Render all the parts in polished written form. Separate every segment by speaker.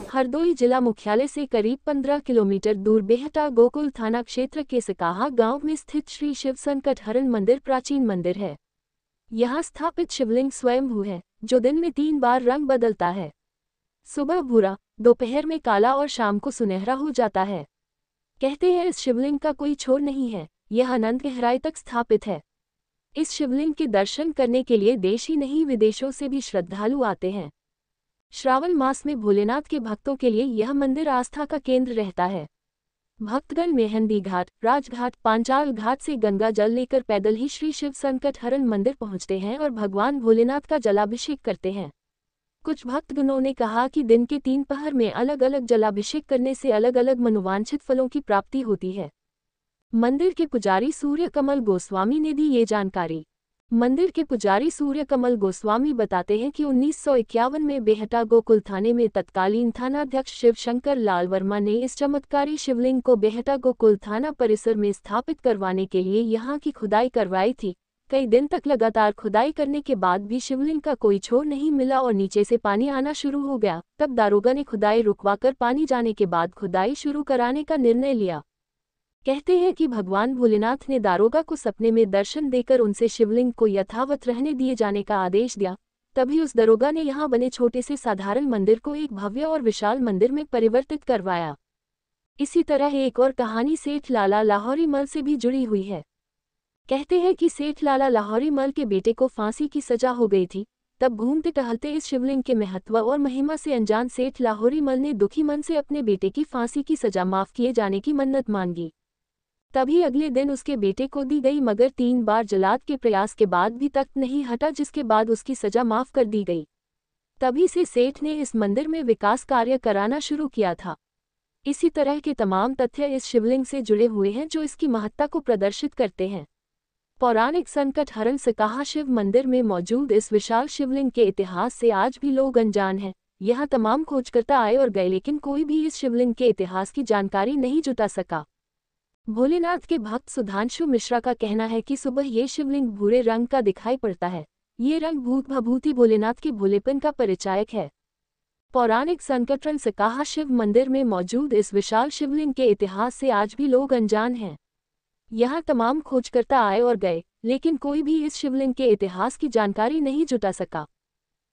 Speaker 1: हरदोई जिला मुख्यालय से करीब 15 किलोमीटर दूर बेहटा गोकुल थाना क्षेत्र के सकाहा गांव में स्थित श्री शिव संकट हरण मंदिर प्राचीन मंदिर है। यहाँ स्थापित शिवलिंग स्वयंभू है, जो दिन में 3 बार रंग बदलता है। सुबह भूरा, दोपहर में काला और शाम को सुनहरा हो जाता है। कहते हैं इस शिवलिंग का कोई छोर नहीं है, यह अनंत गहराई तक स्थापित है। इस शिवलिंग के दर्शन करने के लिए देश ही नहीं विदेशों से भी श्रद्धालु आते हैं। श्रावण मास में भोलेनाथ के भक्तों के लिए यह मंदिर आस्था का केंद्र रहता है। भक्तगण मेहंदी घाट, राजघाट, पांचाल घाट से गंगा जल लेकर पैदल ही श्री शिव संकट हरण मंदिर पहुंचते हैं और भगवान भोलेनाथ का जलाभिषेक करते हैं। कुछ भक्तगणों ने कहा कि दिन के 3 पहर में अलग अलग जलाभिषेक करने से अलग अलग मनोवांछित फलों की प्राप्ति होती है। मंदिर के पुजारी सूर्य कमल गोस्वामी ने दी ये जानकारी। मंदिर के पुजारी सूर्य कमल गोस्वामी बताते हैं कि 1951 में बेहटा गोकुल थाने में तत्कालीन थानाध्यक्ष शिव शंकर लाल वर्मा ने इस चमत्कारी शिवलिंग को बेहटा गोकुल थाना परिसर में स्थापित करवाने के लिए यहां की खुदाई करवाई थी। कई दिन तक लगातार खुदाई करने के बाद भी शिवलिंग का कोई छोर नहीं मिला और नीचे से पानी आना शुरू हो गया। तब दारोगा ने खुदाई रुकवाकर पानी जाने के बाद खुदाई शुरू कराने का निर्णय लिया। कहते हैं कि भगवान भोलेनाथ ने दारोगा को सपने में दर्शन देकर उनसे शिवलिंग को यथावत रहने दिए जाने का आदेश दिया। तभी उस दारोगा ने यहाँ बने छोटे से साधारण मंदिर को एक भव्य और विशाल मंदिर में परिवर्तित करवाया। इसी तरह एक और कहानी सेठ लाला लाहौरी मल से भी जुड़ी हुई है। कहते हैं कि सेठ लाला लाहौरी मल के बेटे को फांसी की सजा हो गई थी। तब घूमते टहलते इस शिवलिंग के महत्व और महिमा से अनजान सेठ लाहौरी मल ने दुखी मन से अपने बेटे की फांसी की सजा माफ किए जाने की मन्नत मांगी। तभी अगले दिन उसके बेटे को दी गई, मगर 3 बार जलाद के प्रयास के बाद भी तख्त नहीं हटा, जिसके बाद उसकी सजा माफ कर दी गई। तभी से सेठ ने इस मंदिर में विकास कार्य कराना शुरू किया था। इसी तरह के तमाम तथ्य इस शिवलिंग से जुड़े हुए हैं जो इसकी महत्ता को प्रदर्शित करते हैं। पौराणिक संकट हरण सकाहा शिव मंदिर में मौजूद इस विशाल शिवलिंग के इतिहास से आज भी लोग अनजान हैं। यहाँ तमाम खोजकर्ता आए और गए, लेकिन कोई भी इस शिवलिंग के इतिहास की जानकारी नहीं जुटा सका। भोलेनाथ के भक्त सुधांशु मिश्रा का कहना है कि सुबह ये शिवलिंग भूरे रंग का दिखाई पड़ता है। ये रंग भूत भभूति भोलेनाथ के भोलेपन का परिचायक है। पौराणिक संकटहरण सकाहा शिव मंदिर में मौजूद इस विशाल शिवलिंग के इतिहास से आज भी लोग अनजान हैं। यहाँ तमाम खोजकर्ता आए और गए, लेकिन कोई भी इस शिवलिंग के इतिहास की जानकारी नहीं जुटा सका।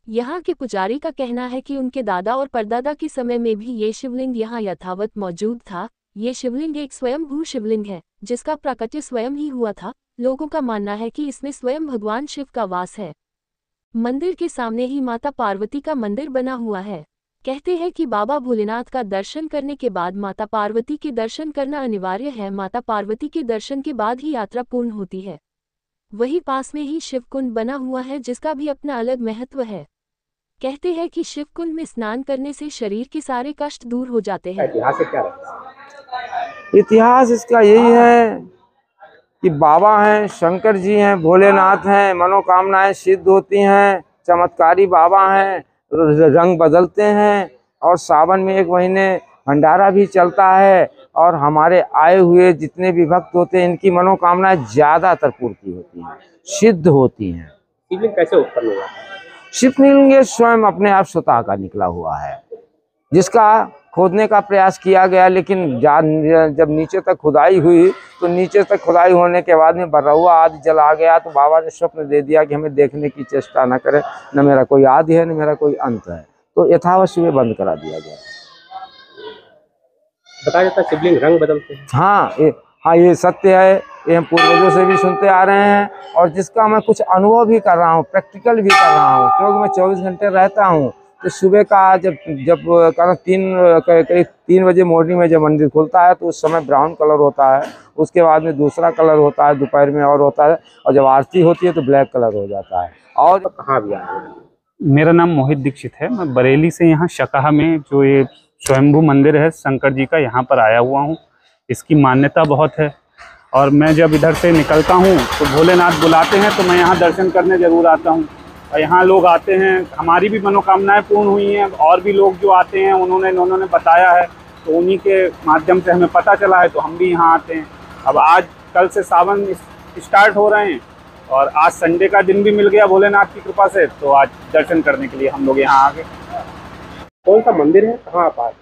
Speaker 1: यहाँ के पुजारी का कहना है कि उनके दादा और परदादा के समय में भी ये शिवलिंग यहाँ यथावत मौजूद था। ये शिवलिंग एक स्वयंभू शिवलिंग है, जिसका प्राकट्य स्वयं ही हुआ था। लोगों का मानना है कि इसमें स्वयं भगवान शिव का वास है। मंदिर के सामने ही माता पार्वती का मंदिर बना हुआ है। कहते हैं कि बाबा भोलेनाथ का दर्शन करने के बाद माता पार्वती के दर्शन करना अनिवार्य है। माता पार्वती के दर्शन के बाद ही यात्रा पूर्ण होती है। वही पास में ही शिवकुंड बना हुआ है, जिसका भी अपना अलग महत्व है। कहते हैं कि शिवकुंड में स्नान करने से शरीर के सारे कष्ट दूर हो जाते हैं।
Speaker 2: इतिहास इसका यही है कि बाबा हैं, शंकर जी हैं, भोलेनाथ हैं, मनोकामनाएं सिद्ध होती हैं, चमत्कारी बाबा हैं, रंग बदलते हैं और सावन में 1 महीने भंडारा भी चलता है और हमारे आए हुए जितने भी भक्त होते हैं इनकी मनोकामनाएं ज़्यादातर पूर्ति होती हैं, सिद्ध होती हैं।
Speaker 3: शिवलिंग कैसे उत्पन्न हुआ?
Speaker 2: शिवलिंग स्वयं अपने आप स्वतः का निकला हुआ है, जिसका खोदने का प्रयास किया गया, लेकिन जब नीचे तक खुदाई हुई तो नीचे तक खुदाई होने के बाद में बर्रहुआ आदि जला गया। तो बाबा ने स्वप्न दे दिया कि हमें देखने की चेष्टा न करें, न मेरा कोई आदि है न मेरा कोई अंत है। तो यथावश्य में बंद करा दिया गया।
Speaker 3: बताया जाता है शिवलिंग रंग बदलते हैं।
Speaker 2: हाँ, ये सत्य है। ये हम पूर्वजों से भी सुनते आ रहे हैं और जिसका मैं कुछ अनुभव भी कर रहा हूँ, प्रैक्टिकल भी कर रहा हूँ, क्योंकि मैं 24 घंटे रहता हूँ। तो सुबह का जब करीब 3 बजे मॉर्निंग में जब मंदिर खुलता है तो उस समय ब्राउन कलर होता है, उसके बाद में दूसरा कलर होता है, दोपहर में और होता है, और जब आरती होती है तो ब्लैक कलर हो जाता है। और
Speaker 3: कहाँ भी आए?
Speaker 4: मेरा नाम मोहित दीक्षित है। मैं बरेली से यहाँ शकाहा में जो ये स्वयंभू मंदिर है शंकर जी का, यहाँ पर आया हुआ हूँ। इसकी मान्यता बहुत है और मैं जब इधर से निकलता हूँ तो भोलेनाथ बुलाते हैं तो मैं यहाँ दर्शन करने ज़रूर आता हूँ। और यहाँ लोग आते हैं, हमारी भी मनोकामनाएं पूर्ण हुई हैं। और भी लोग जो आते हैं उन्होंने बताया है, तो उन्हीं के माध्यम से हमें पता चला है तो हम भी यहाँ आते हैं। अब आज कल से सावन स्टार्ट हो रहे हैं और आज संडे का दिन भी मिल गया भोलेनाथ की कृपा से, तो आज दर्शन करने के लिए हम लोग यहाँ आ गए।
Speaker 3: कौन सा मंदिर है, कहाँ आप आए?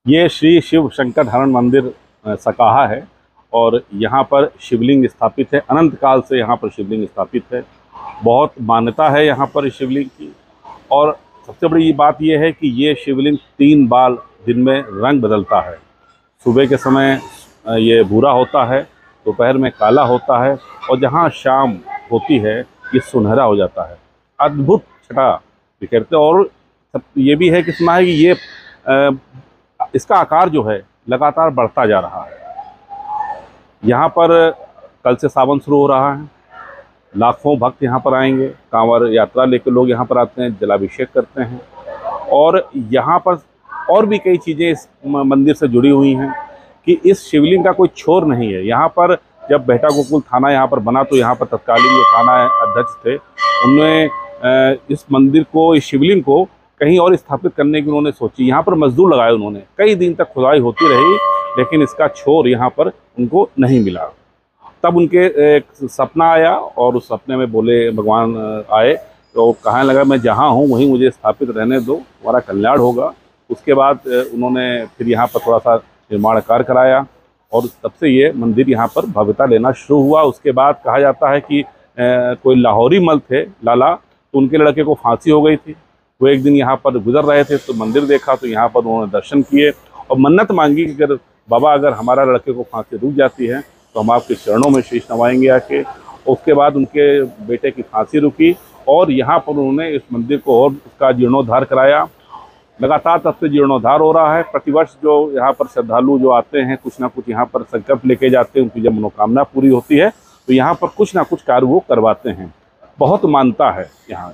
Speaker 5: ये श्री शिव शंकर हरण मंदिर सकाहा है और यहाँ पर शिवलिंग स्थापित है। अनंत काल से यहाँ पर शिवलिंग स्थापित है। बहुत मान्यता है यहाँ पर इस शिवलिंग की। और सबसे बड़ी बात यह है कि ये शिवलिंग 3 बार दिन में रंग बदलता है। सुबह के समय ये भूरा होता है, दोपहर में काला होता है और जहाँ शाम होती है ये सुनहरा हो जाता है। अद्भुत छटा बिखेरते। और ये भी है कि सुना है कि ये इसका आकार जो है लगातार बढ़ता जा रहा है। यहाँ पर कल से सावन शुरू हो रहा है। लाखों भक्त यहाँ पर आएंगे, कांवड़ यात्रा लेकर लोग यहाँ पर आते हैं, जलाभिषेक करते हैं। और यहाँ पर और भी कई चीज़ें इस मंदिर से जुड़ी हुई हैं कि इस शिवलिंग का कोई छोर नहीं है। यहाँ पर जब बेहटा गोकुल थाना यहाँ पर बना तो यहाँ पर तत्कालीन जो थाना अध्यक्ष थे उन्होंने इस मंदिर को, इस शिवलिंग को कहीं और स्थापित करने की उन्होंने सोची। यहाँ पर मजदूर लगाए उन्होंने, कई दिन तक खुदाई होती रही लेकिन इसका छोर यहाँ पर उनको नहीं मिला। तब उनके एक सपना आया और उस सपने में बोले भगवान आए तो कहने लगा मैं जहाँ हूँ वहीं मुझे स्थापित रहने दो, हमारा कल्याण होगा। उसके बाद उन्होंने फिर यहाँ पर थोड़ा सा निर्माण कार्य कराया और तब से ये मंदिर यहाँ पर भव्यता लेना शुरू हुआ। उसके बाद कहा जाता है कि कोई लाहौरी मल थे लाला, तो उनके लड़के को फांसी हो गई थी। वो एक दिन यहाँ पर गुजर रहे थे तो मंदिर देखा तो यहाँ पर उन्होंने दर्शन किए और मन्नत मांगी कि अगर बाबा अगर हमारा लड़के को फांसी रुक जाती है तो हम आपके चरणों में शीश नवाएंगे आके। उसके बाद उनके बेटे की फांसी रुकी और यहाँ पर उन्होंने इस मंदिर को और उसका जीर्णोद्धार कराया। लगातार तब से जीर्णोद्धार हो रहा है। प्रतिवर्ष जो यहाँ पर श्रद्धालु जो आते हैं कुछ ना कुछ यहाँ पर संकल्प लेके जाते हैं, उनकी जब मनोकामना पूरी होती है तो यहाँ पर कुछ ना कुछ कार्य वो करवाते हैं। बहुत मानता है यहाँ।